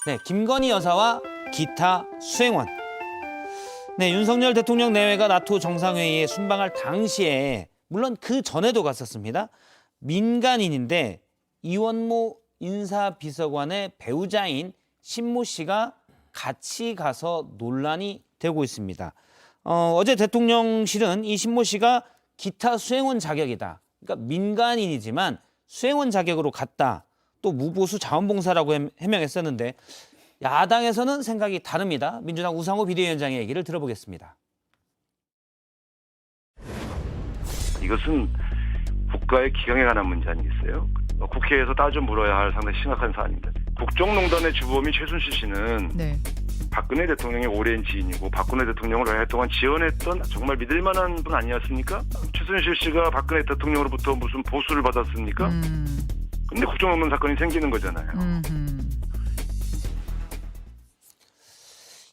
네, 김건희 여사와 기타 수행원. 네, 윤석열 대통령 내외가 나토 정상회의에 순방할 당시에 물론 그 전에도 갔었습니다. 민간인인데 이원모 인사비서관의 배우자인 신모 씨가 같이 가서 논란이 되고 있습니다. 어제 대통령실은 이 신모 씨가 기타 수행원 자격이다. 그러니까 민간인이지만 수행원 자격으로 갔다. 또 무보수 자원봉사라고 해명했었는데 야당에서는 생각이 다릅니다. 민주당 우상호 비대위원장의 얘기를 들어보겠습니다. 이것은 국가의 기강에 관한 문제 아니겠어요? 국회에서 따져 물어야 할 상당히 심각한 사안입니다. 국정농단의 주범이 최순실 씨는 네. 박근혜 대통령의 오랜 지인이고 박근혜 대통령을 오랫동안 지원했던 정말 믿을 만한 분 아니었습니까? 최순실 씨가 박근혜 대통령으로부터 무슨 보수를 받았습니까? 근데 국정농단 사건이 생기는 거잖아요.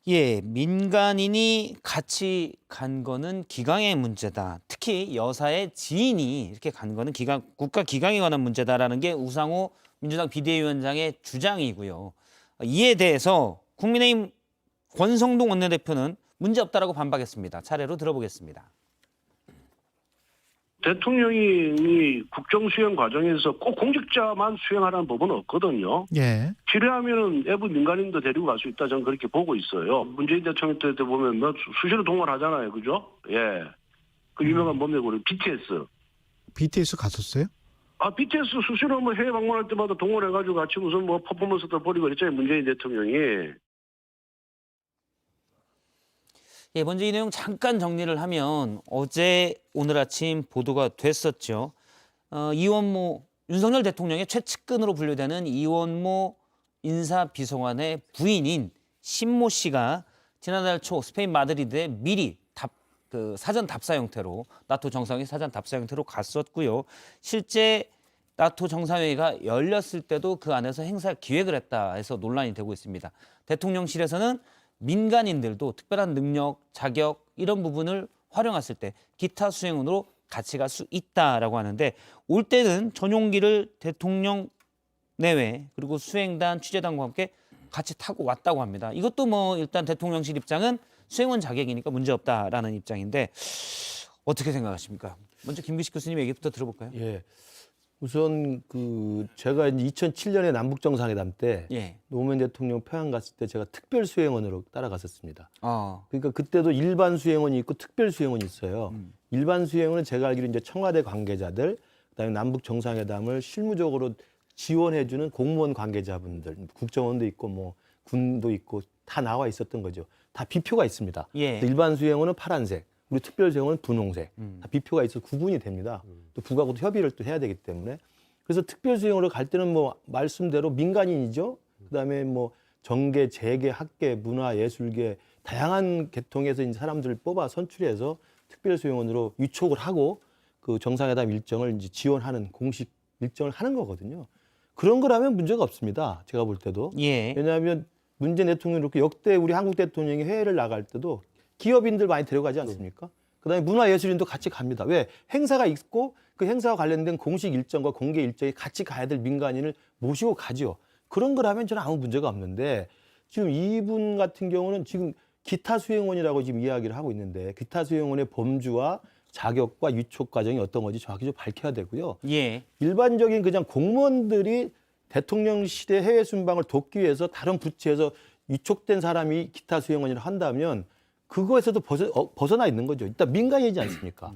예, 민간인이 같이 간 거는 기강의 문제다. 특히 여사의 지인이 이렇게 간 거는 국가 기강에 관한 문제다라는 게 우상호 민주당 비대위원장의 주장이고요. 이에 대해서 국민의힘 권성동 원내대표는 문제없다라고 반박했습니다. 차례로 들어보겠습니다. 대통령이 이 국정수행 과정에서 꼭 공직자만 수행하라는 법은 없거든요. 예. 필요하면은 외부 민간인도 데리고 갈 수 있다 저는 그렇게 보고 있어요. 문재인 대통령 때 보면 뭐 수시로 동원하잖아요, 그죠? 예. 그 유명한 뭡니까 우리 BTS. BTS 갔었어요? BTS 수시로 뭐 해외 방문할 때마다 동원해가지고 같이 무슨 뭐 퍼포먼스도 벌이고 그랬잖아요, 문재인 대통령이. 예, 먼저 이 내용 잠깐 정리를 하면 어제 오늘 아침 보도가 됐었죠. 이원모 윤석열 대통령의 최측근으로 분류되는 이원모 인사비서관의 부인인 신모 씨가 지난달 초 스페인 마드리드에 미리 사전 답사 형태로 나토 정상회의 사전 답사 형태로 갔었고요. 실제 나토 정상회의가 열렸을 때도 그 안에서 행사 기획을 했다 해서 논란이 되고 있습니다. 대통령실에서는 민간인들도 특별한 능력, 자격 이런 부분을 활용했을 때 기타 수행원으로 같이 갈 수 있다라고 하는데 올 때는 전용기를 대통령 내외 그리고 수행단, 취재단과 함께 같이 타고 왔다고 합니다. 이것도 뭐 일단 대통령실 입장은 수행원 자격이니까 문제없다라는 입장인데 어떻게 생각하십니까? 먼저 김규식 교수님 얘기부터 들어볼까요? 예. 우선 제가 이제 2007년에 남북 정상회담 때 예. 노무현 대통령 평양 갔을 때 제가 특별 수행원으로 따라갔었습니다. 어. 그러니까 그때도 일반 수행원이 있고 특별 수행원이 있어요. 일반 수행원은 제가 알기로 이제 청와대 관계자들, 그다음에 남북 정상회담을 실무적으로 지원해주는 공무원 관계자분들, 국정원도 있고 뭐 군도 있고 다 나와 있었던 거죠. 다 비표가 있습니다. 예. 일반 수행원은 파란색, 우리 특별 수행원은 분홍색. 다 비표가 있어서 구분이 됩니다. 또 북하고도 협의를 또 해야 되기 때문에. 그래서 특별 수행으로 갈 때는 뭐 말씀대로 민간인이죠. 그다음에 뭐 정계, 재계, 학계, 문화, 예술계 다양한 계통에서 이제 사람들을 뽑아 선출해서 특별 수행원으로 위촉을 하고 그 정상회담 일정을 이제 지원하는 공식 일정을 하는 거거든요. 그런 거라면 문제가 없습니다. 제가 볼 때도. 예. 왜냐하면 문재인 대통령이 이렇게 역대 우리 한국 대통령이 해외를 나갈 때도 기업인들 많이 데려가지 않습니까? 그다음에 문화예술인도 같이 갑니다. 왜? 행사가 있고 그 행사와 관련된 공식 일정과 공개 일정에 같이 가야 될 민간인을 모시고 가죠. 그런 거라면 저는 아무 문제가 없는데 지금 이분 같은 경우는 지금 기타 수행원이라고 지금 이야기를 하고 있는데 기타 수행원의 범주와 자격과 위촉 과정이 어떤 건지 정확히 좀 밝혀야 되고요. 예. 일반적인 그냥 공무원들이 대통령실의 해외 순방을 돕기 위해서 다른 부처에서 위촉된 사람이 기타 수행원이라 한다면 그거에서도 벗어나 있는 거죠. 일단 민간인이지 않습니까?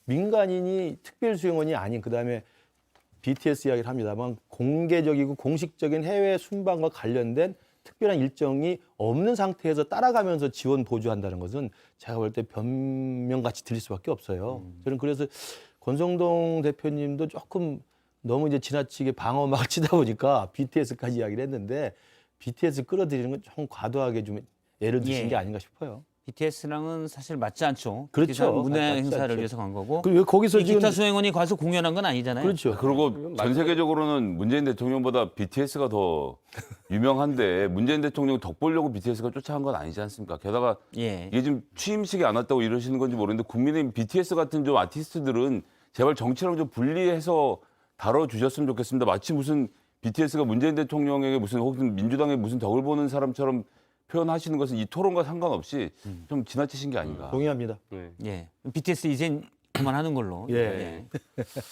민간인이 특별 수행원이 아닌 그다음에 BTS 이야기를 합니다만 공개적이고 공식적인 해외 순방과 관련된 특별한 일정이 없는 상태에서 따라가면서 지원 보조한다는 것은 제가 볼 때 변명같이 들릴 수밖에 없어요. 저는 그래서 권성동 대표님도 조금 너무 이제 지나치게 방어막을 치다 보니까 BTS까지 이야기를 했는데 BTS 끌어들이는 건 좀 과도하게 좀 예를 드신 예. 게 아닌가 싶어요. BTS랑은 사실 맞지 않죠. 그렇죠. BTS 는 문화 맞지 행사를 않죠. 위해서 간 거고. 그리고 거기서 이 지금 기타 수행원이 가서 공연한 건 아니잖아요. 그렇죠. 그리고 전 세계적으로는 문재인 대통령보다 BTS가 더 유명한데 문재인 대통령 덕 보려고 BTS가 쫓아간 건 아니지 않습니까? 게다가 예. 이게 지금 취임식이 안 왔다고 이러시는 건지 모르겠는데 국민의힘 BTS 같은 좀 아티스트들은 제발 정치랑 좀 분리해서 다뤄주셨으면 좋겠습니다. 마치 무슨 BTS가 문재인 대통령에게 무슨 혹은 민주당에 무슨 덕을 보는 사람처럼 표현하시는 것은 이 토론과 상관없이 좀 지나치신 게 아닌가. 동의합니다. 예. BTS 이젠 그만하는 걸로. 예.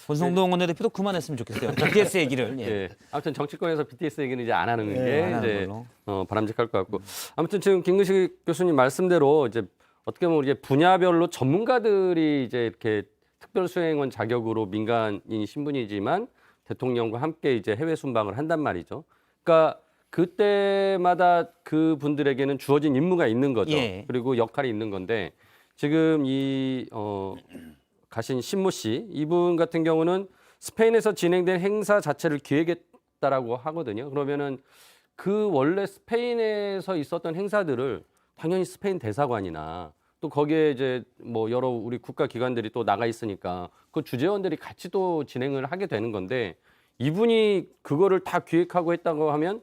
권성동 원내대표도 그만했으면 좋겠어요. BTS 얘기를. 예. 예. 아무튼 정치권에서 BTS 얘기는 이제 안 하는 안 게 하는 이제 걸로. 바람직할 것 같고. 아무튼 지금 김근식 교수님 말씀대로 이제 어떻게 보면 이제 분야별로 전문가들이 이제 이렇게 특별수행원 자격으로 민간인 신분이지만 대통령과 함께 이제 해외 순방을 한단 말이죠. 그러니까 그때마다 그 분들에게는 주어진 임무가 있는 거죠. 예. 그리고 역할이 있는 건데 지금 이 가신 신모 씨 이분 같은 경우는 스페인에서 진행된 행사 자체를 기획했다라고 하거든요. 그러면은 그 원래 스페인에서 있었던 행사들을 당연히 스페인 대사관이나 또 거기에 이제 뭐 여러 우리 국가 기관들이 또 나가 있으니까 그 주재원들이 같이 또 진행을 하게 되는 건데 이분이 그거를 다 기획하고 했다고 하면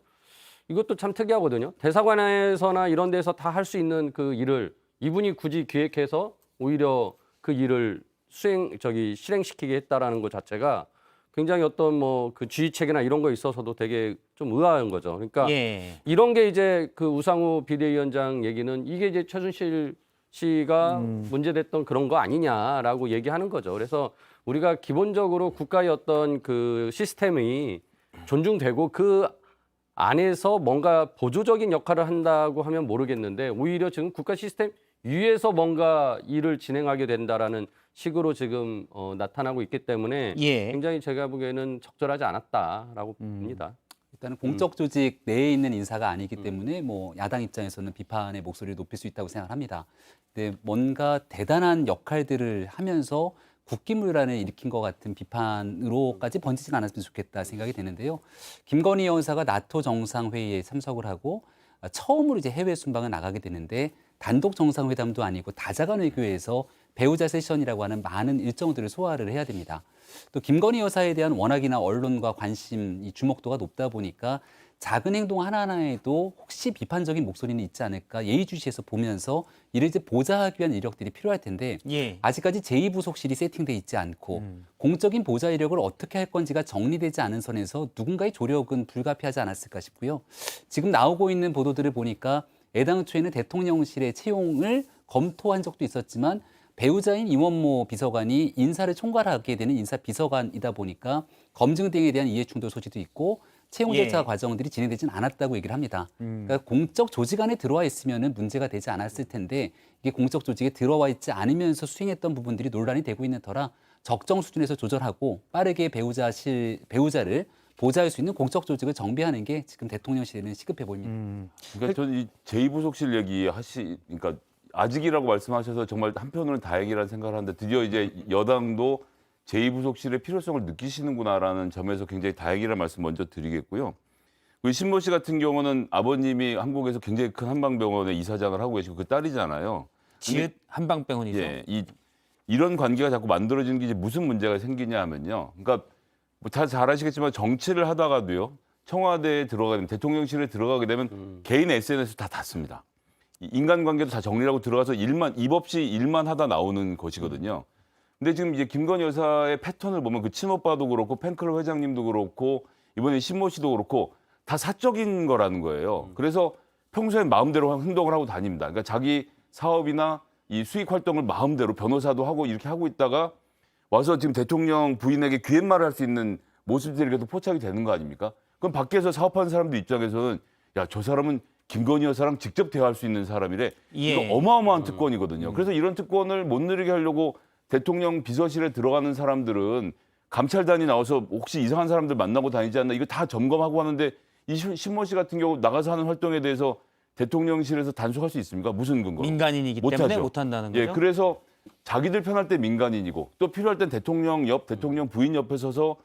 이것도 참 특이하거든요. 대사관에서나 이런 데서 다 할 수 있는 그 일을 이분이 굳이 기획해서 오히려 그 일을 실행시키게 했다라는 것 자체가 굉장히 어떤 뭐 그 지휘체계나 이런 거 있어서도 되게 좀 의아한 거죠. 그러니까 예. 이런 게 이제 그 우상호 비대위원장 얘기는 이게 이제 최순실 씨가 문제됐던 그런 거 아니냐라고 얘기하는 거죠. 그래서 우리가 기본적으로 국가의 어떤 그 시스템이 존중되고 그 안에서 뭔가 보조적인 역할을 한다고 하면 모르겠는데 오히려 지금 국가 시스템 위에서 뭔가 일을 진행하게 된다라는 식으로 지금 나타나고 있기 때문에 예. 굉장히 제가 보기에는 적절하지 않았다라고 봅니다. 일단은 공적 조직 내에 있는 인사가 아니기 때문에 뭐 야당 입장에서는 비판의 목소리를 높일 수 있다고 생각합니다. 근데 뭔가 대단한 역할들을 하면서 국기문란을 일으킨 것 같은 비판으로까지 번지진 않았으면 좋겠다 생각이 되는데요. 김건희 여사가 나토 정상회의에 참석을 하고 처음으로 이제 해외 순방을 나가게 되는데 단독 정상회담도 아니고 다자간 외교에서 배우자 세션이라고 하는 많은 일정들을 소화를 해야 됩니다. 또 김건희 여사에 대한 워낙이나 언론과 관심, 이 주목도가 높다 보니까 작은 행동 하나하나에도 혹시 비판적인 목소리는 있지 않을까 예의주시해서 보면서 이를 이제 보좌하기 위한 이력들이 필요할 텐데 예. 아직까지 제2부속실이 세팅돼 있지 않고 공적인 보좌 이력을 어떻게 할 건지가 정리되지 않은 선에서 누군가의 조력은 불가피하지 않았을까 싶고요. 지금 나오고 있는 보도들을 보니까 애당초에는 대통령실의 채용을 검토한 적도 있었지만 배우자인 이원모 비서관이 인사를 총괄하게 되는 인사비서관이다 보니까 검증 등에 대한 이해충돌 소지도 있고 채용 절차 예. 과정들이 진행되지는 않았다고 얘기를 합니다. 그러니까 공적 조직 안에 들어와 있으면 문제가 되지 않았을 텐데 이게 공적 조직에 들어와 있지 않으면서 수행했던 부분들이 논란이 되고 있는 터라 적정 수준에서 조절하고 빠르게 배우자를 보좌할 수 있는 공적 조직을 정비하는 게 지금 대통령실에는 시급해 보입니다. 그러니까 저는 이 제2부속실 그러니까 아직이라고 말씀하셔서 정말 한편으로는 다행이라는 생각을 하는데 드디어 이제 여당도 제2부속실의 필요성을 느끼시는구나라는 점에서 굉장히 다행이라는 말씀 먼저 드리겠고요. 그 신모 씨 같은 경우는 아버님이 한국에서 굉장히 큰 한방병원의 이사장을 하고 계시고 그 딸이잖아요. 지읒 한방병원이죠. 예, 이런 관계가 자꾸 만들어지는 게 이제 무슨 문제가 생기냐 하면요. 그러니까 뭐 다 잘 아시겠지만 정치를 하다가도요. 청와대에 들어가게 되면 대통령실에 들어가게 되면 개인 SNS 다 닫습니다. 인간관계도 다 정리하고 들어가서 입 없이 일만 하다 나오는 것이거든요. 근데 지금 이제 김건희 여사의 패턴을 보면 그 친오빠도 그렇고 팬클럽 회장님도 그렇고 이번에 신모 씨도 그렇고 다 사적인 거라는 거예요. 그래서 평소에 마음대로 행동을 하고 다닙니다. 그러니까 자기 사업이나 이 수익 활동을 마음대로 변호사도 하고 이렇게 하고 있다가 와서 지금 대통령 부인에게 귀옛말을 할 수 있는 모습들이 계속 포착이 되는 거 아닙니까? 그럼 밖에서 사업하는 사람들 입장에서는 야, 저 사람은 김건희 여사랑 직접 대화할 수 있는 사람이래. 예. 이거 어마어마한 특권이거든요. 그래서 이런 특권을 못 누리게 하려고 대통령 비서실에 들어가는 사람들은 감찰단이 나와서 혹시 이상한 사람들 만나고 다니지 않나 이거 다 점검하고 하는데 이 신모 씨 같은 경우 나가서 하는 활동에 대해서 대통령실에서 단속할 수 있습니까? 무슨 근거로? 민간인이기 때문에 못하죠. 못한다는 거죠. 예, 그래서 자기들 편할 때 민간인이고 또 필요할 땐 대통령 부인 옆에 서서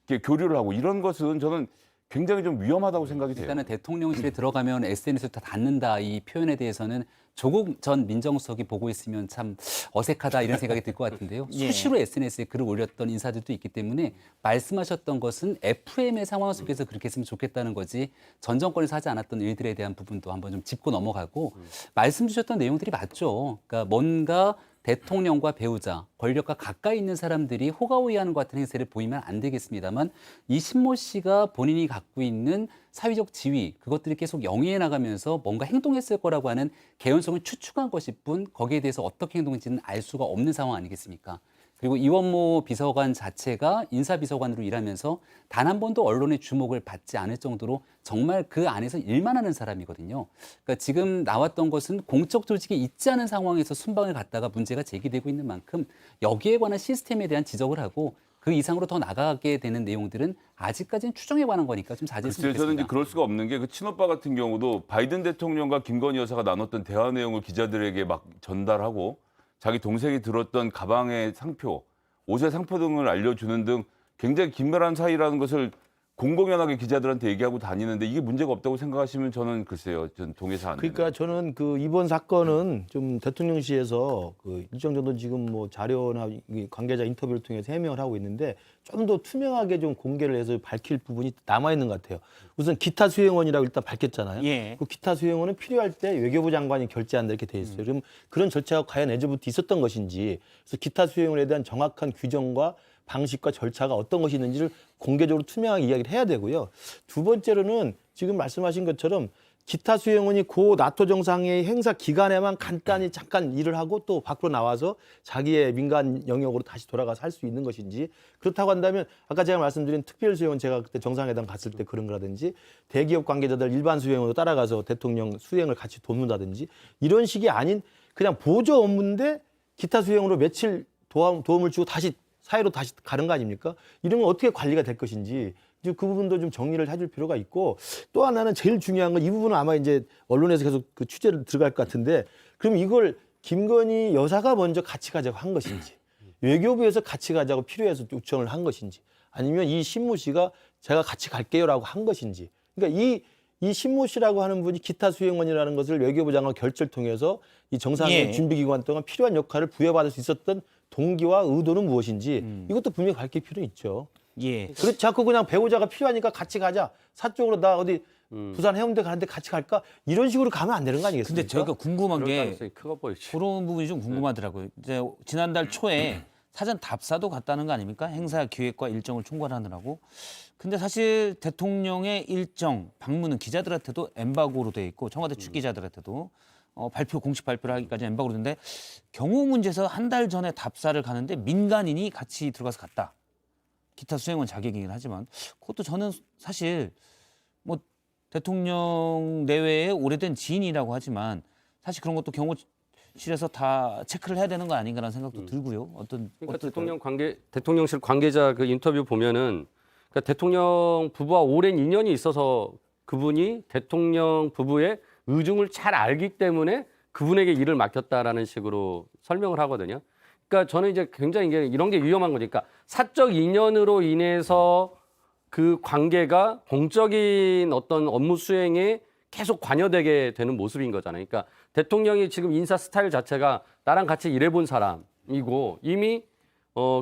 이렇게 교류를 하고 이런 것은 저는 굉장히 좀 위험하다고 생각이 돼요. 일단은 대통령실에 들어가면 SNS를 다 닫는다 이 표현에 대해서는 조국 전 민정수석이 보고 있으면 참 어색하다 이런 생각이 들 것 같은데요. 예. 수시로 SNS에 글을 올렸던 인사들도 있기 때문에 말씀하셨던 것은 FM의 상황 속에서 그렇게 했으면 좋겠다는 거지 전 정권에서 하지 않았던 일들에 대한 부분도 한번 좀 짚고 넘어가고 말씀 주셨던 내용들이 맞죠. 그러니까 뭔가 대통령과 배우자, 권력과 가까이 있는 사람들이 호가호위하는 것 같은 행세를 보이면 안 되겠습니다만 이 신모 씨가 본인이 갖고 있는 사회적 지위, 그것들을 계속 영위해 나가면서 뭔가 행동했을 거라고 하는 개연성을 추측한 것일 뿐 거기에 대해서 어떻게 행동했지는 알 수가 없는 상황 아니겠습니까? 그리고 이원모 비서관 자체가 인사비서관으로 일하면서 단 한 번도 언론의 주목을 받지 않을 정도로 정말 그 안에서 일만 하는 사람이거든요. 그러니까 지금 나왔던 것은 공적 조직이 있지 않은 상황에서 순방을 갔다가 문제가 제기되고 있는 만큼 여기에 관한 시스템에 대한 지적을 하고 그 이상으로 더 나가게 되는 내용들은 아직까지는 추정에 관한 거니까 좀 자제했으면 글쎄요, 저는 좋겠습니다. 이제 그럴 수가 없는 게 그 친오빠 같은 경우도 바이든 대통령과 김건희 여사가 나눴던 대화 내용을 기자들에게 막 전달하고 자기 동생이 들었던 가방의 상표, 옷의 상표 등을 알려주는 등 굉장히 긴밀한 사이라는 것을 공공연하게 기자들한테 얘기하고 다니는데 이게 문제가 없다고 생각하시면 저는 글쎄요, 전 동의해서 안 돼요. 그러니까 저는 그 이번 사건은 좀 대통령실에서 그 일정 정도 지금 뭐 자료나 이 관계자 인터뷰를 통해서 해명을 하고 있는데 좀 더 투명하게 좀 공개를 해서 밝힐 부분이 남아 있는 것 같아요. 우선 기타 수행원이라고 일단 밝혔잖아요. 예. 그 기타 수행원은 필요할 때 외교부 장관이 결제한다 이렇게 돼 있어요. 그럼 그런 절차가 과연 예전부터 있었던 것인지, 그래서 기타 수행원에 대한 정확한 규정과 방식과 절차가 어떤 것이 있는지를 공개적으로 투명하게 이야기를 해야 되고요. 두 번째로는 지금 말씀하신 것처럼 기타 수행원이 고 나토 정상회의 행사 기간에만 간단히 잠깐 일을 하고 또 밖으로 나와서 자기의 민간 영역으로 다시 돌아가서 할 수 있는 것인지, 그렇다고 한다면 아까 제가 말씀드린 특별 수행원, 제가 그때 정상회담 갔을 때 그런 거라든지 대기업 관계자들 일반 수행원으로 따라가서 대통령 수행을 같이 돕는다든지 이런 식이 아닌 그냥 보조 업무인데 기타 수행으로 며칠 도움을 주고 다시 사회로 다시 가는 거 아닙니까? 이런 건 어떻게 관리가 될 것인지 이제 그 부분도 좀 정리를 해줄 필요가 있고, 또 하나는 제일 중요한 건 이 부분은 아마 이제 언론에서 계속 그 취재를 들어갈 것 같은데, 그럼 이걸 김건희 여사가 먼저 같이 가자고 한 것인지, 외교부에서 같이 가자고 필요해서 요청을 한 것인지, 아니면 이 신모 씨가 제가 같이 갈게요라고 한 것인지. 그러니까 이 신모 씨라고 하는 분이 기타 수행원이라는 것을 외교부 장관 결재를 통해서 이 정상회의 예. 준비 기간 동안 필요한 역할을 부여받을 수 있었던 동기와 의도는 무엇인지 이것도 분명히 밝힐 필요 있죠. 예. 그렇지 자꾸 그냥 배우자가 필요하니까 같이 가자. 사적으로 나 어디 부산 해운대 가는데 같이 갈까? 이런 식으로 가면 안 되는 거 아니겠습니까? 근데 저희가 궁금한 그럴 게 가능성이 크고 보이죠. 그런 부분이 좀 궁금하더라고요. 이제 지난달 초에 사전 답사도 갔다는 거 아닙니까? 행사 기획과 일정을 총괄하느라고. 근데 사실 대통령의 일정, 방문은 기자들한테도 엠바고로 돼 있고 청와대 축기자들한테도 공식 발표를 하기까지 엠바고로 되는데 경호 문제에서 한 달 전에 답사를 가는데 민간인이 같이 들어가서 갔다. 기타 수행원 자격이긴 하지만 그것도 저는 사실 뭐 대통령 내외의 오래된 지인이라고 하지만 사실 그런 것도 경호실에서 다 체크를 해야 되는 거 아닌가라는 생각도 들고요. 그러니까 대통령실 관계자 그 인터뷰 보면은 그러니까 대통령 부부와 오랜 인연이 있어서 그분이 대통령 부부의 의중을 잘 알기 때문에 그분에게 일을 맡겼다라는 식으로 설명을 하거든요. 그러니까 저는 이제 굉장히 이런 게 위험한 거니까 사적 인연으로 인해서 그 관계가 공적인 어떤 업무 수행에 계속 관여되게 되는 모습인 거잖아요. 그러니까 대통령이 지금 인사 스타일 자체가 나랑 같이 일해본 사람이고 이미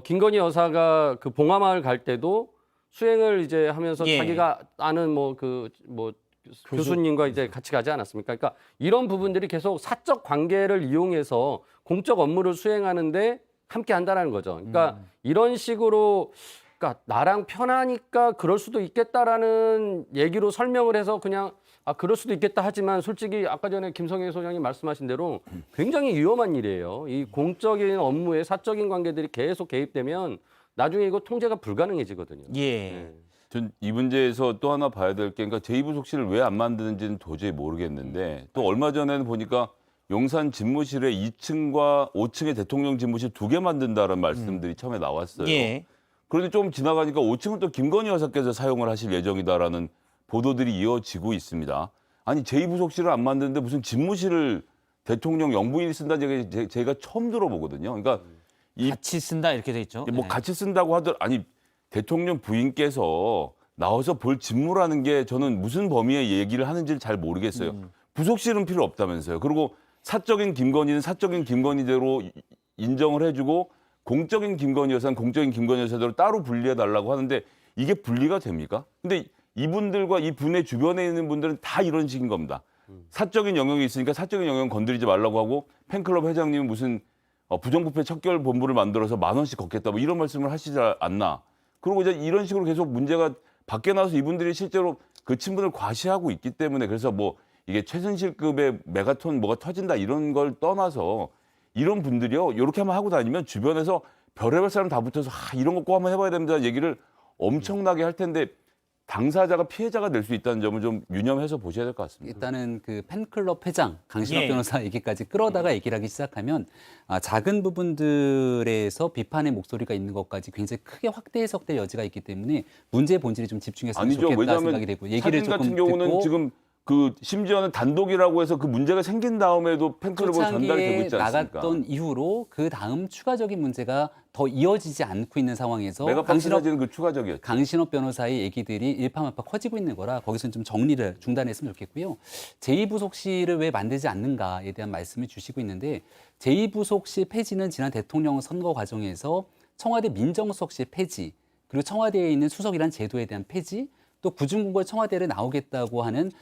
김건희 여사가 그 봉화마을 갈 때도 수행을 이제 하면서 예. 자기가 아는 교수님과 이제 같이 가지 않았습니까? 그러니까 이런 부분들이 계속 사적 관계를 이용해서 공적 업무를 수행하는데 함께 한다는 거죠. 그러니까 이런 식으로 그러니까 나랑 편하니까 그럴 수도 있겠다라는 얘기로 설명을 해서 그냥 그럴 수도 있겠다 하지만 솔직히 아까 전에 김성애 소장님 말씀하신 대로 굉장히 위험한 일이에요. 이 공적인 업무에 사적인 관계들이 계속 개입되면 나중에 이거 통제가 불가능해지거든요. 예. 전 이 문제에서 또 하나 봐야 될 게, 그러니까 제2부속실을 왜 안 만드는지는 도저히 모르겠는데, 또 얼마 전에는 보니까 용산 집무실에 2층과 5층에 대통령 집무실 2개 만든다는 말씀들이 처음에 나왔어요. 예. 그런데 좀 지나가니까 5층은 또 김건희 여사께서 사용을 하실 예정이다라는 보도들이 이어지고 있습니다. 아니 제2부속실을 안 만드는데 무슨 집무실을 대통령 영부인이 쓴다는 얘기 제가 처음 들어보거든요. 그러니까 같이 쓴다 이렇게 돼 있죠. 뭐 예. 같이 쓴다고 하더라도 아니 대통령 부인께서 나와서 볼 직무라는 게 저는 무슨 범위의 얘기를 하는지를 잘 모르겠어요. 부속실은 필요 없다면서요. 그리고 사적인 김건희는 사적인 김건희대로 인정을 해주고 공적인 김건희 여사는 공적인 김건희 여사대로 따로 분리해달라고 하는데 이게 분리가 됩니까? 근데 이분들과 이 분의 주변에 있는 분들은 다 이런 식인 겁니다. 사적인 영역이 있으니까 사적인 영역 건드리지 말라고 하고 팬클럽 회장님은 무슨 부정부패 척결 본부를 만들어서 10,000원씩 걷겠다 뭐 이런 말씀을 하시지 않나. 그리고 이제 이런 식으로 계속 문제가 밖에 나와서 이분들이 실제로 그 친분을 과시하고 있기 때문에 그래서 뭐 이게 최순실급의 메가톤 뭐가 터진다 이런 걸 떠나서 이런 분들이요. 이렇게 한번 하고 다니면 주변에서 별의별 사람 다 붙어서 이런 거 꼭 한번 해봐야 됩니다 얘기를 엄청나게 할 텐데 당사자가 피해자가 될 수 있다는 점을 좀 유념해서 보셔야 될 것 같습니다. 일단은 그 팬클럽 회장 강신업 예. 변호사 얘기까지 끌어다가 얘기를 하기 시작하면 작은 부분들에서 비판의 목소리가 있는 것까지 굉장히 크게 확대 해석될 여지가 있기 때문에 문제의 본질에 좀 집중했으면 아니죠. 좋겠다 왜냐하면 생각이 되고 얘기를 사진 조금 같은 경우는 듣고 지금 그 심지어는 단독이라고 해서 그 문제가 생긴 다음에도 팬클럽으로 전달이 되고 초창기에 있지 않습니까? 나갔던 이후로 그 다음 추가적인 문제가 더 이어지지 않고 있는 상황에서 메가박스 사진은 그 추가적이었죠. 강신업 변호사의 얘기들이 일파만파 커지고 있는 거라 거기서는 좀 정리를 중단했으면 좋겠고요. 제2부속실을 왜 만들지 않는가에 대한 말씀을 주시고 있는데 제2부속실 폐지는 지난 대통령 선거 과정에서 청와대 민정수석실 폐지 그리고 청와대에 있는 수석이란 제도에 대한 폐지 또 구중궁궐 청와대를 나오겠다고 하는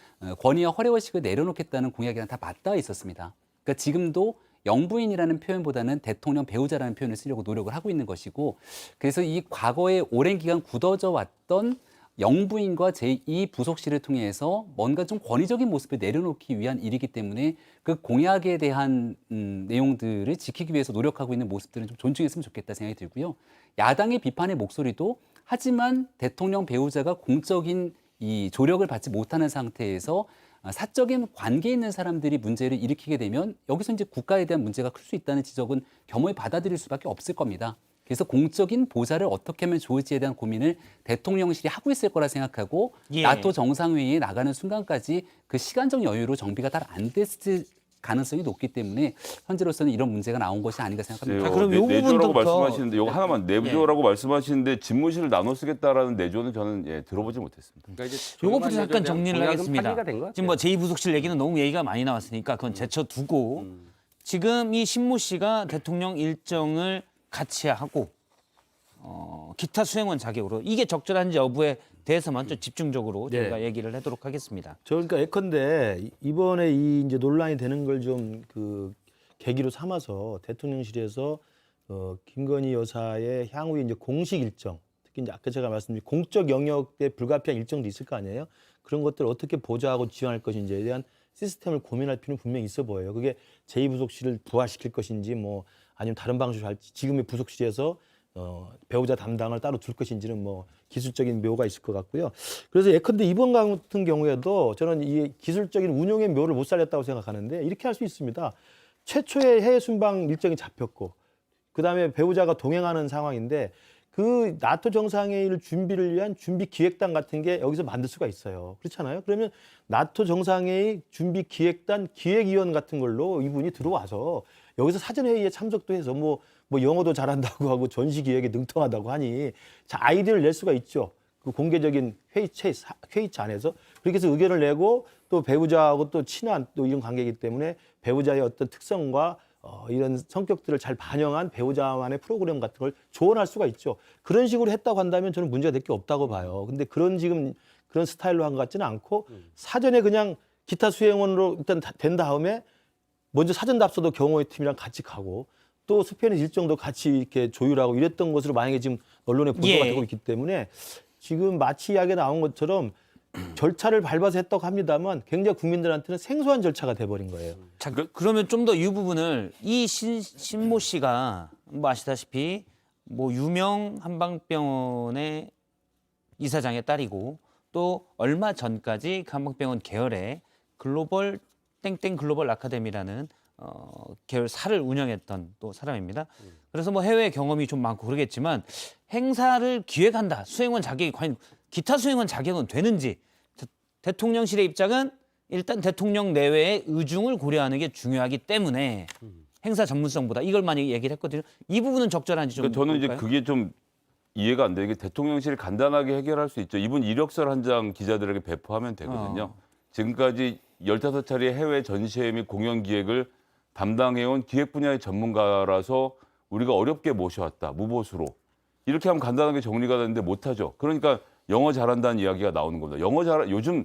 권위와 허례허식을 내려놓겠다는 공약이랑 다 맞닿아 있었습니다. 그러니까 지금도 영부인이라는 표현보다는 대통령 배우자라는 표현을 쓰려고 노력을 하고 있는 것이고 그래서 이 과거에 오랜 기간 굳어져 왔던 영부인과 제2부속실을 통해서 뭔가 좀 권위적인 모습을 내려놓기 위한 일이기 때문에 그 공약에 대한 내용들을 지키기 위해서 노력하고 있는 모습들은 좀 존중했으면 좋겠다 생각이 들고요. 야당의 비판의 목소리도 하지만 대통령 배우자가 공적인 이 조력을 받지 못하는 상태에서 사적인 관계에 있는 사람들이 문제를 일으키게 되면 여기서 이제 국가에 대한 문제가 클 수 있다는 지적은 겸허히 받아들일 수밖에 없을 겁니다. 그래서 공적인 보좌를 어떻게 하면 좋을지에 대한 고민을 대통령실이 하고 있을 거라 생각하고 예. 나토 정상회의에 나가는 순간까지 그 시간적 여유로 정비가 잘 안 됐을 가능성이 높기 때문에 현재로서는 이런 문제가 나온 것이 아닌가 생각합니다. 그럼 요 내조라고 부분부터- 말씀하시는데 요거 하나만 내조라고 말씀하시는데 집무실을 나눠 쓰겠다라는 내조는 저는 들어보지 못했습니다. 그러니까 이제 요거부터 조용한 잠깐 여전히 정리를 공약은 하겠습니다. 파기가 된것 같아요. 지금 뭐 제2부속실 얘기는 너무 얘기가 많이 나왔으니까 그건 제쳐두고 지금 이 신모 씨가 대통령 일정을 같이 하고 기타 수행원 자격으로 이게 적절한지 여부에 대해서만 좀 집중적으로 네. 저희가 얘기를 하도록 하겠습니다. 저 그러니까 예컨대 이번에 이 이제 논란이 되는 걸 좀 그 계기로 삼아서 대통령실에서 김건희 여사의 향후에 이제 공식 일정, 특히 이제 아까 제가 말씀드린 공적 영역에 불가피한 일정도 있을 거 아니에요. 그런 것들을 어떻게 보좌하고 지원할 것인지에 대한 시스템을 고민할 필요는 분명히 있어 보여요. 그게 제2부속실을 부활시킬 것인지 뭐 아니면 다른 방식으로 할지 지금의 부속실에서 배우자 담당을 따로 둘 것인지는 뭐 기술적인 묘가 있을 것 같고요. 그래서 예컨대 이번 같은 경우에도 저는 이 기술적인 운용의 묘를 못 살렸다고 생각하는데 이렇게 할 수 있습니다. 최초의 해외 순방 일정이 잡혔고 그다음에 배우자가 동행하는 상황인데 그 나토 정상회의를 준비를 위한 준비 기획단 같은 게 여기서 만들 수가 있어요. 그렇잖아요. 그러면 나토 정상회의 준비 기획단 기획위원 같은 걸로 이분이 들어와서 여기서 사전회의에 참석도 해서 뭐 영어도 잘한다고 하고 전시 기획에 능통하다고 하니 자, 아이디어를 낼 수가 있죠. 그 공개적인 회의체 안에서 그렇게 해서 의견을 내고 또 배우자하고 또 친한 또 이런 관계이기 때문에 배우자의 어떤 특성과 이런 성격들을 잘 반영한 배우자만의 프로그램 같은 걸 조언할 수가 있죠. 그런 식으로 했다고 한다면 저는 문제가 될 게 없다고 봐요. 근데 지금 그런 스타일로 한 것 같지는 않고 사전에 그냥 기타 수행원으로 일단 된 다음에 먼저 사전 답서도 경호의 팀이랑 같이 가고 또 스페인 일정도 같이 이렇게 조율하고 이랬던 것으로 만약에 지금 언론에 보도가 예. 되고 있기 때문에 지금 마치 이야기에 나온 것처럼 절차를 밟아서 했다고 합니다만 굉장히 국민들한테는 생소한 절차가 돼버린 거예요. 자, 그러면 좀 더 이 부분을 이 신모 씨가 뭐 아시다시피 뭐 유명 한방병원의 이사장의 딸이고 또 얼마 전까지 그 한방병원 계열의 글로벌 땡땡 글로벌 아카데미라는 계열사를 운영했던 또 사람입니다. 그래서 뭐 해외 경험이 좀 많고 그러겠지만 행사를 기획한다. 수행원 자격이 과연 기타 수행원 자격은 되는지 대통령실의 입장은 일단 대통령 내외의 의중을 고려하는 게 중요하기 때문에 행사 전문성보다 이걸 많이 얘기를 했거든요. 이 부분은 적절한지 좀 그러니까 저는 이제 볼까요? 그게 좀 이해가 안 돼요. 이게 대통령실이 간단하게 해결할 수 있죠. 이분 이력서 한 장 기자들에게 배포하면 되거든요. 지금까지 15차례 해외 전시회 및 공연 기획을 담당해온 기획 분야의 전문가라서 우리가 어렵게 모셔왔다. 무보수로. 이렇게 하면 간단하게 정리가 되는데 못하죠. 그러니까 영어 잘한다는 이야기가 나오는 겁니다. 요즘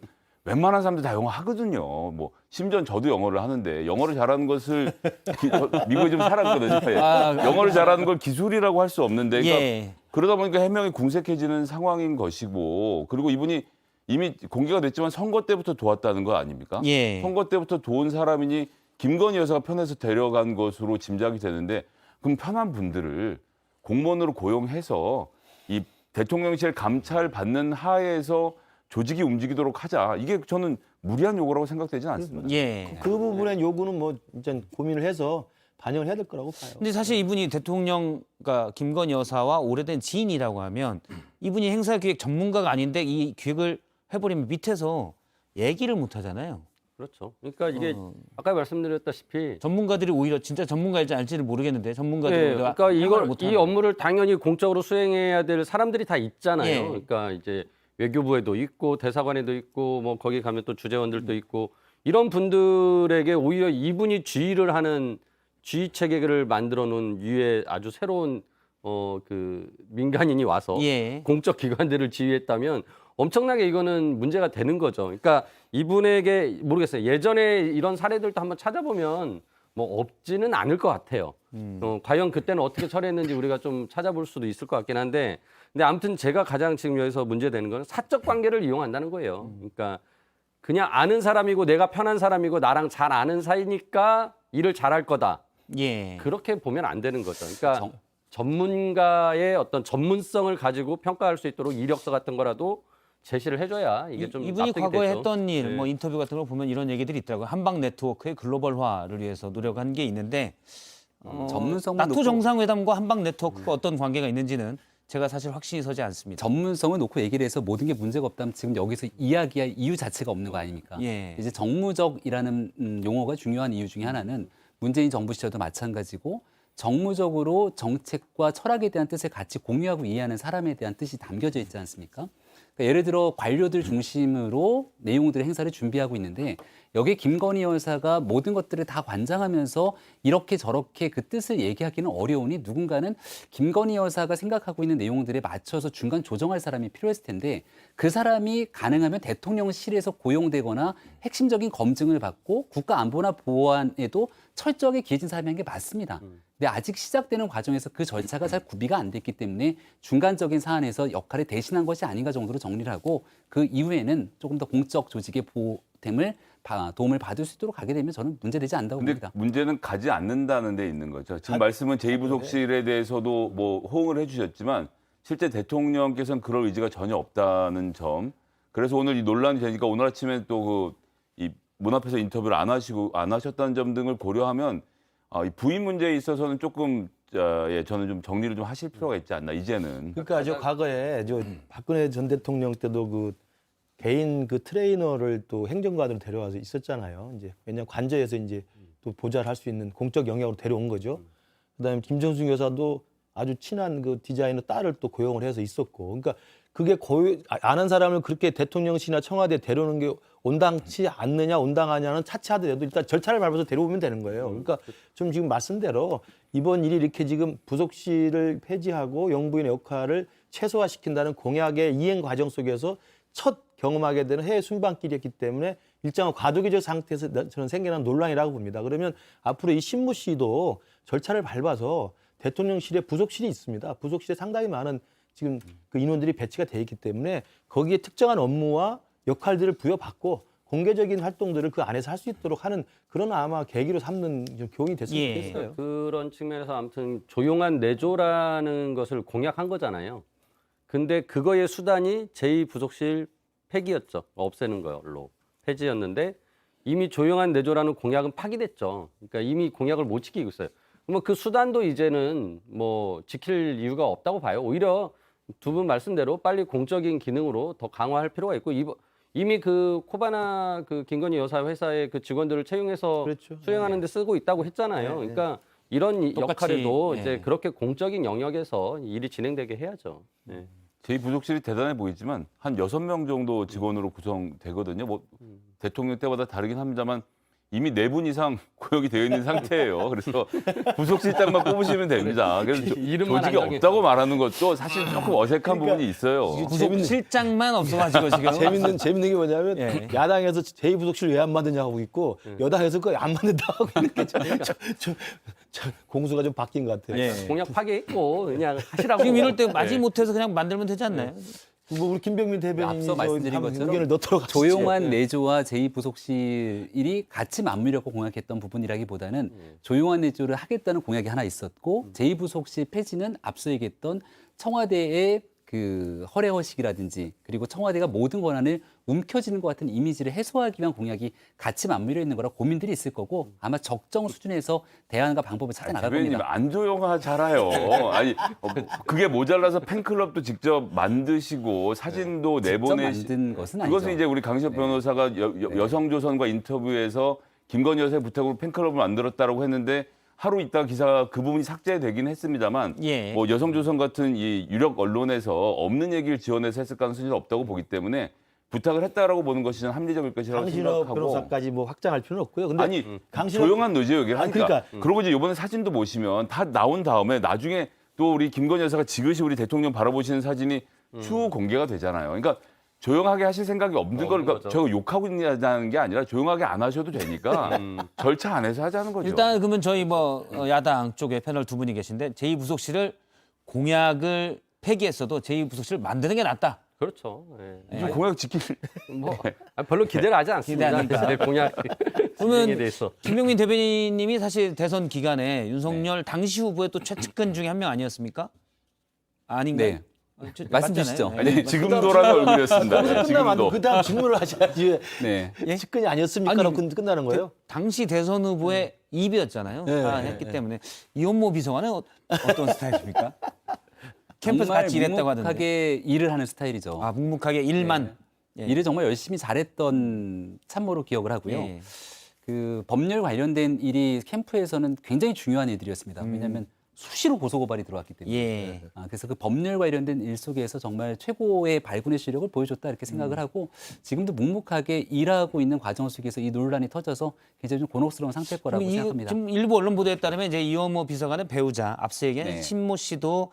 웬만한 사람들 다 영어 하거든요. 뭐 심지어 저도 영어를 하는데 영어를 잘하는 것을 미국에 좀 살았거든요. 예. 영어를 잘하는 걸 기술이라고 할 수 없는데 그러니까 예. 그러다 보니까 해명이 궁색해지는 상황인 것이고 그리고 이분이 이미 공개가 됐지만 선거 때부터 도왔다는 거 아닙니까? 예. 선거 때부터 도운 사람이니 김건희 여사가 편해서 데려간 것으로 짐작이 되는데 그럼 편한 분들을 공무원으로 고용해서 이 대통령실 감찰 받는 하에서 조직이 움직이도록 하자. 이게 저는 무리한 요구라고 생각되지는 않습니다. 예. 그 부분의 요구는 뭐 진짜 고민을 해서 반영을 해야 될 거라고 봐요. 근데 사실 이분이 대통령, 그러니까 김건희 여사와 오래된 지인이라고 하면 이분이 행사기획 전문가가 아닌데 이 기획을 해버리면 밑에서 얘기를 못 하잖아요. 그렇죠. 그러니까 이게 아까 말씀드렸다시피 전문가들이 오히려 진짜 전문가일지 알지를 모르겠는데 전문가들이 네, 오히려 그러니까 생각을 못 이 하는 업무를 당연히 공적으로 수행해야 될 사람들이 다 있잖아요. 예. 그러니까 이제 외교부에도 있고 대사관에도 있고 뭐 거기 가면 또 주재원들도 있고 이런 분들에게 오히려 이분이 지휘를 하는 지휘 체계를 만들어 놓은 유의 아주 새로운 그 민간인이 와서 예. 공적 기관들을 지휘했다면 엄청나게 이거는 문제가 되는 거죠. 그러니까 이분에게 모르겠어요. 예전에 이런 사례들도 한번 찾아보면 뭐 없지는 않을 것 같아요. 과연 그때는 어떻게 처리했는지 우리가 좀 찾아볼 수도 있을 것 같긴 한데 근데 아무튼 제가 가장 지금 여기서 문제되는 건 사적 관계를 이용한다는 거예요. 그러니까 그냥 아는 사람이고 내가 편한 사람이고 나랑 잘 아는 사이니까 일을 잘할 거다. 예. 그렇게 보면 안 되는 거죠. 그러니까 전문가의 어떤 전문성을 가지고 평가할 수 있도록 이력서 같은 거라도 제시를 해줘야 이게 좀 이분이 납득이 과거에 되죠. 했던 일, 네. 뭐 인터뷰 같은 걸 보면 이런 얘기들이 있더라고요. 한방 네트워크의 글로벌화를 위해서 노력한 게 있는데 전문성만 나토 놓고 정상회담과 한방 네트워크가 어떤 관계가 있는지는 제가 사실 확신이 서지 않습니다. 전문성을 놓고 얘기를 해서 모든 게 문제가 없다면 지금 여기서 이야기할 이유 자체가 없는 거 아닙니까? 예. 이제 정무적이라는 용어가 중요한 이유 중에 하나는 문재인 정부 시절도 마찬가지고 정무적으로 정책과 철학에 대한 뜻을 같이 공유하고 이해하는 사람에 대한 뜻이 담겨져 있지 않습니까? 그러니까 예를 들어 관료들 중심으로 내용들의 행사를 준비하고 있는데 여기에 김건희 여사가 모든 것들을 다 관장하면서 이렇게 저렇게 그 뜻을 얘기하기는 어려우니 누군가는 김건희 여사가 생각하고 있는 내용들에 맞춰서 중간 조정할 사람이 필요했을 텐데 그 사람이 가능하면 대통령실에서 고용되거나 핵심적인 검증을 받고 국가안보나 보안에도 철저하게 기해진 사람이 한 게 맞습니다. 근데 아직 시작되는 과정에서 그 절차가 잘 구비가 안 됐기 때문에 중간적인 사안에서 역할을 대신한 것이 아닌가 정도로 정리를 하고 그 이후에는 조금 더 공적 조직의 보탬을 도움을 받을 수 있도록 가게 되면 저는 문제되지 않다고 근데 봅니다. 문제는 가지 않는다는 데 있는 거죠. 지금 말씀은 제2부속실에 대해서도 뭐 호응을 해주셨지만 실제 대통령께서는 그럴 의지가 전혀 없다는 점. 그래서 오늘 이 논란이 되니까 오늘 아침에 또 이 문 앞에서 인터뷰를 안 하셨다는 점 등을 고려하면 이 부인 문제에 있어서는 조금 저는 좀 정리를 좀 하실 필요가 있지 않나 이제는. 그러니까 저 과거에 저 박근혜 전 대통령 때도 그 개인 그 트레이너를 또 행정관으로 데려와서 있었잖아요. 이제 왜냐하면 관저에서 이제 또 보좌를 할 수 있는 공적 영역으로 데려온 거죠. 그다음에 김정숙 여사도 아주 친한 그 디자이너 딸을 또 고용을 해서 있었고, 그러니까 그게 아는 사람을 그렇게 대통령실이나 청와대에 데려오는 게 온당치 않느냐, 온당하냐는 차치하더라도 일단 절차를 밟아서 데려오면 되는 거예요. 그러니까 좀 지금 말씀대로 이번 일이 이렇게 지금 부속실을 폐지하고 영부인의 역할을 최소화시킨다는 공약의 이행 과정 속에서 첫 경험하게 되는 해외 순방길이었기 때문에 일정한 과도기적 상태에서 저는 생겨난 논란이라고 봅니다. 그러면 앞으로 이 신무 씨도 절차를 밟아서 대통령실에 부속실이 있습니다. 부속실에 상당히 많은 지금 그 인원들이 배치가 돼 있기 때문에 거기에 특정한 업무와 역할들을 부여받고 공개적인 활동들을 그 안에서 할 수 있도록 하는 그런 아마 계기로 삼는 좀 교훈이 됐으면 예. 좋겠어요. 그런 측면에서 아무튼 조용한 내조라는 것을 공약한 거잖아요. 근데 그거의 수단이 제2부속실 폐기였죠. 없애는 걸로 폐지였는데 이미 조용한 내조라는 공약은 파기됐죠. 그러니까 이미 공약을 못 지키고 있어요. 뭐 그 수단도 이제는 뭐 지킬 이유가 없다고 봐요. 오히려 두 분 말씀대로 빨리 공적인 기능으로 더 강화할 필요가 있고 이미 그 코바나 그 김건희 여사 회사의 그 직원들을 채용해서 그렇죠. 수행하는 데 쓰고 있다고 했잖아요. 그러니까 이런 똑같이, 역할에도 예. 이제 그렇게 공적인 영역에서 일이 진행되게 해야죠. 네. 제2부속실이 대단해 보이지만 한 6명 정도 직원으로 구성되거든요. 뭐 대통령 때마다 다르긴 합니다만 이미 4분 이상 고용이 되어 있는 상태예요. 그래서 부속실장만 뽑으시면 됩니다. 그래서 이름만 조직이 안 정해. 없다고 말하는 것도 사실 조금 어색한 부분이 있어요. 부속실장만 없어가지고 지금 재밌는 게 뭐냐면 예. 야당에서 제2부속실 왜 안 만드냐고 하고 있고 여당에서 그거 안 만든다고 하고 있는 게 공수가 좀 바뀐 것 같아요. 예. 공약 파괴했고 그냥 하시라고. 지금 이럴 때 마지못해서 그냥 만들면 되지 않나요? 뭐 우리 김병민 대변인이 앞서 말씀드린 것처럼 의견을 넣도록 하시죠. 조용한 내조와 제2부속실이 같이 맞물려고 공약했던 부분이라기보다는 조용한 내조를 하겠다는 공약이 하나 있었고 제2부속실 폐지는 앞서 얘기했던 청와대의 그 허례허식이라든지 그리고 청와대가 모든 권한을 움켜쥐는 것 같은 이미지를 해소하기 위한 공약이 같이 맞물려 있는 거라 고민들이 있을 거고 아마 적정 수준에서 대안과 방법을 찾아 나갈 대변인님 겁니다. 안 조용하잖아요. 아니 그게 모자라서 팬클럽도 직접 만드시고 사진도 직접 내보내시. 만든 것은 아니죠. 그것은 이제 우리 강시혁 변호사가 여성조선과 인터뷰에서 김건희 여사의 부탁으로 팬클럽을 만들었다라고 했는데 하루 있다가 기사가 그 부분이 삭제되긴 했습니다만 예. 뭐 여성조선 같은 이 유력 언론에서 없는 얘기를 지원해서 했을 가능성이 없다고 보기 때문에 부탁을 했다라고 보는 것이 좀 합리적일 것이라고 강신업 생각하고. 변호사까지 뭐 확장할 필요는 없고요. 근데 아니 강신업 조용한 노조 얘기를 아니, 하니까. 그러니까. 그리고 이제 이번에 사진도 보시면 다 나온 다음에 나중에 또 우리 김건희 여사가 지그시 우리 대통령 바라보시는 사진이 추후 공개가 되잖아요. 그러니까 조용하게 하실 생각이 없는 걸 그러니까 거죠. 제가 욕하고 있냐는 게 아니라 조용하게 안 하셔도 되니까 절차 안에서 하자는 거죠. 일단 그러면 저희 뭐 야당 쪽에 패널 두 분이 계신데 제2부속실을 공약을 폐기했어도 제2부속실을 만드는 게 낫다. 그렇죠. 예. 좀 공약 지킬. 뭐 별로 기대를 하지 않습니다. 기대하니까. 네, 공약 그러면 진행에 대해서. 김병민 대변인님이 사실 대선 기간에 윤석열 당시 후보의 또 최측근 중에 한 명 아니었습니까? 아닌가요? 네. 맞잖아요. 말씀 주시죠. 네. 아니 지금도라는 얼굴이었습니다. 네, 끝나면 지금도. 그 다음 질문을 하셔야지 네. 왜 측근이 아니었습니까? 아니, 라고 끝나는 거예요? 당시 대선 후보의 입이었잖아요. 네, 다 네, 했기 네. 때문에 이원모 비서관은 어떤 스타일입니까? 캠프에서 정말 같이 일했다고 하던데. 묵묵하게 일을 하는 스타일이죠. 아 묵묵하게 일만. 예. 일을 정말 열심히 잘했던 참모로 기억을 하고요. 예. 그 법률 관련된 일이 캠프에서는 굉장히 중요한 일들이었습니다. 왜냐하면 수시로 고소고발이 들어왔기 때문에. 예. 그래서 그 법률 관련된 일 속에서 정말 최고의 발군의 시력을 보여줬다 이렇게 생각을 하고 지금도 묵묵하게 일하고 있는 과정 속에서 이 논란이 터져서 굉장히 좀 곤혹스러운 상태일 거라고 생각합니다. 지금 일부 언론 보도에 따르면 이제 이원모 비서관의 배우자 앞서 얘기한 네. 신모 씨도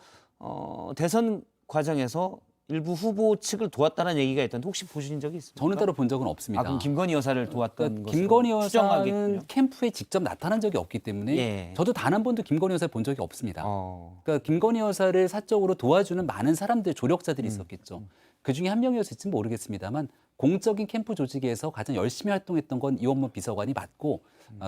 대선 과정에서 일부 후보 측을 도왔다는 얘기가 있던데 혹시 보신 적이 있습니까? 저는 따로 본 적은 없습니다. 아, 그럼 김건희 여사를 도왔던 그러니까 것으로 김건희 여사는 추정하겠군요. 캠프에 직접 나타난 적이 없기 때문에 예. 저도 단 한 번도 김건희 여사를 본 적이 없습니다. 어. 그러니까 김건희 여사를 사적으로 도와주는 많은 사람들, 조력자들이 있었겠죠. 그 중에 한 명이었을지 모르겠습니다만 공적인 캠프 조직에서 가장 열심히 활동했던 건 이원모 비서관이 맞고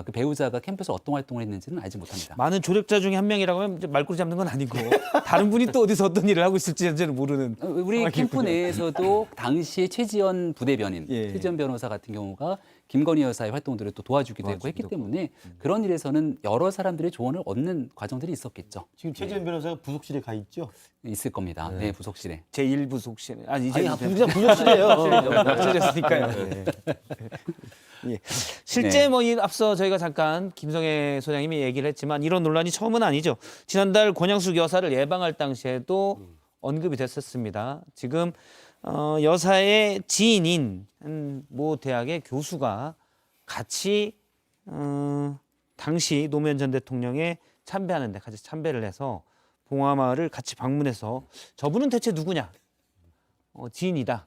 그 배우자가 캠프에서 어떤 활동을 했는지는 알지 못합니다. 많은 조력자 중에 한 명이라고 하면 이제 말꼬리 잡는 건 아니고 다른 분이 또 어디서 어떤 일을 하고 있을지는 모르는. 우리 캠프 내에서도 당시에 최지연 부대변인, 예. 최지연 변호사 같은 경우가 김건희 여사의 활동들을 또 도와주기도 했고 했기 때문에 그런 일에서는 여러 사람들의 조언을 얻는 과정들이 있었겠죠. 지금 최재현 변호사가 부속실에 가 있죠? 있을 겁니다. 네, 부속실에. 제1부속실. 아니 이제 아니, 그냥 부속실이에요. 없어졌으니까요. 예. 예. 실제 뭐 이 앞서 저희가 잠깐 김성애 소장님이 얘기를 했지만 이런 논란이 처음은 아니죠. 지난달 권양숙 여사를 예방할 당시에도 언급이 됐었습니다. 지금 여사의 지인인 한 모 대학의 교수가 같이 당시 노무현 전 대통령의 참배하는데 같이 참배를 해서 봉화마을을 같이 방문해서 저분은 대체 누구냐? 지인이다.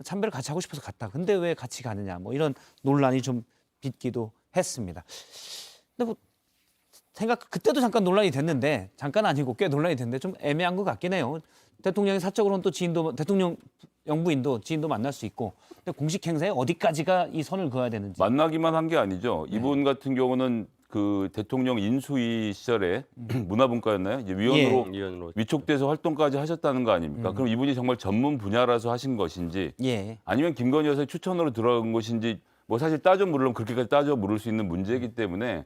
참배를 같이 하고 싶어서 갔다. 근데 왜 같이 가느냐? 뭐 이런 논란이 좀 빚기도 했습니다. 근데 뭐 그때도 잠깐 논란이 됐는데 잠깐 아니고 꽤 논란이 됐는데 좀 애매한 것 같긴 해요. 대통령이 사적으로는 또 지인도 대통령 영부인도 지인도 만날 수 있고 근데 공식 행사에 어디까지가 이 선을 그어야 되는지. 만나기만 한 게 아니죠. 이분 같은 경우는 그 대통령 인수위 시절에 문화분과였나요? 이제 위원으로 위원으로. 위촉돼서 활동까지 하셨다는 거 아닙니까? 그럼 이분이 정말 전문 분야라서 하신 것인지 예. 아니면 김건희 여사의 추천으로 들어간 것인지 뭐 사실 따져 물으면 그렇게까지 따져 물을 수 있는 문제이기 때문에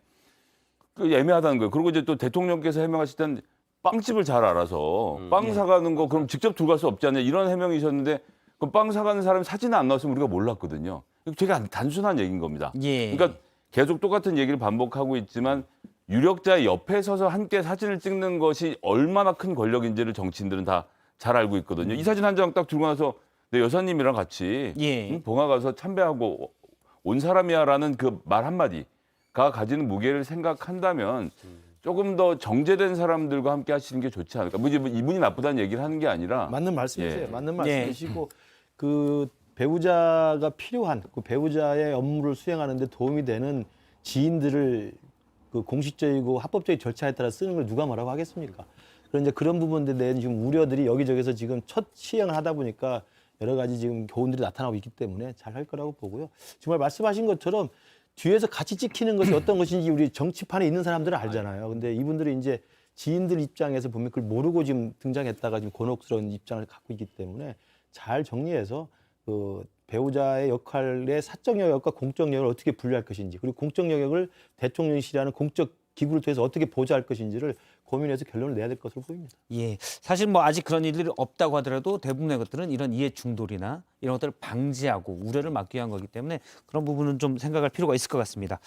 그 애매하다는 거예요. 그리고 이제 또 대통령께서 해명하실 땐 빵집을 잘 알아서 빵 사가는 거 그럼 직접 들어갈 수 없지 않냐 이런 해명이셨는데 그 빵 사가는 사람이 사진이 안 나왔으면 우리가 몰랐거든요. 되게 단순한 얘기인 겁니다. 예. 그러니까 계속 똑같은 얘기를 반복하고 있지만 유력자의 옆에 서서 함께 사진을 찍는 것이 얼마나 큰 권력인지를 정치인들은 다 잘 알고 있거든요. 이 사진 한 장 딱 들고 나서 내 여사님이랑 같이 예. 봉화 가서 참배하고 온 사람이야라는 그 말 한마디가 가지는 무게를 생각한다면 조금 더 정제된 사람들과 함께 하시는 게 좋지 않을까. 뭐 이분이 나쁘다는 얘기를 하는 게 아니라 맞는 말씀이세요. 예. 맞는 예. 말씀이시고 그 배우자가 필요한 그 배우자의 업무를 수행하는 데 도움이 되는 지인들을 그 공식적이고 합법적인 절차에 따라 쓰는 걸 누가 뭐라고 하겠습니까? 그런데 그런 부분들에 대한 지금 우려들이 여기저기서 지금 첫 시행을 하다 보니까 여러 가지 지금 교훈들이 나타나고 있기 때문에 잘 할 거라고 보고요. 정말 말씀하신 것처럼 뒤에서 같이 찍히는 것이 어떤 것인지 우리 정치판에 있는 사람들은 알잖아요. 근데 이분들이 이제 지인들 입장에서 보면 그걸 모르고 지금 등장했다가 지금 곤혹스러운 입장을 갖고 있기 때문에 잘 정리해서 그 배우자의 역할의 사적 영역과 공적 영역을 어떻게 분류할 것인지, 그리고 공적 영역을 대통령실이라는 공적 기구를 통해서 어떻게 보좌할 것인지를 고민해서 결론을 내야 될 것으로 보입니다. 예, 사실 뭐 아직 그런 일들이 없다고 하더라도 대부분의 것들은 이런 이해 충돌이나 이런 것들을 방지하고 우려를 막기 위한 거기 때문에 그런 부분은 좀 생각할 필요가 있을 것 같습니다.